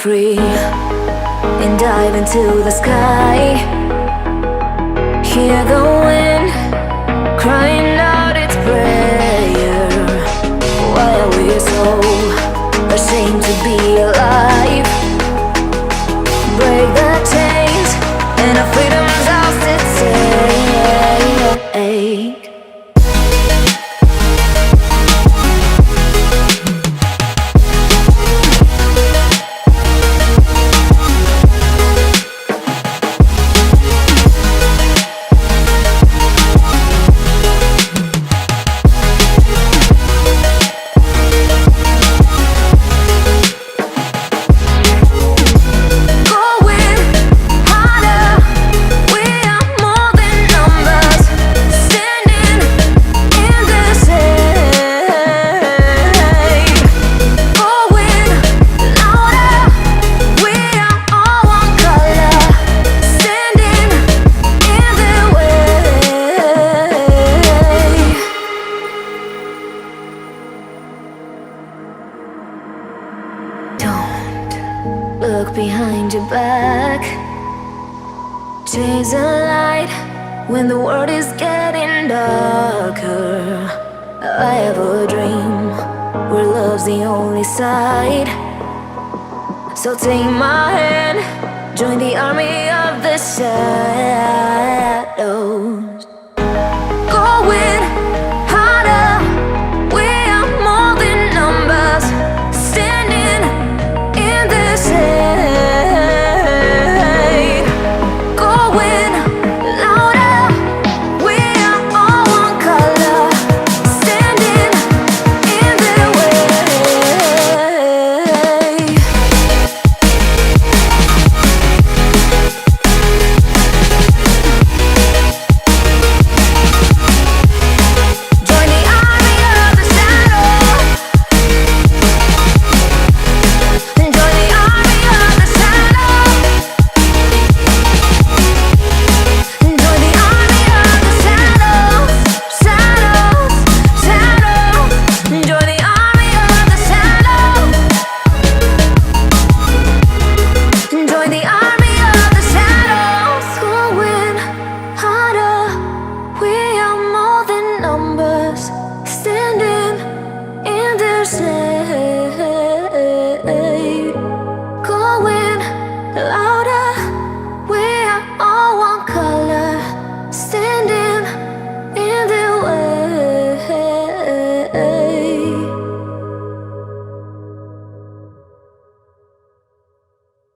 free and dive into the sky. Hear the wind crying out its prayer. Why are we so ashamed to be alive? Break the chains and our freedom's ours to take. Look behind your back. Chase a light when the world is getting darker. I have a dream where love's the only side. So take my hand, join the army of the shadows.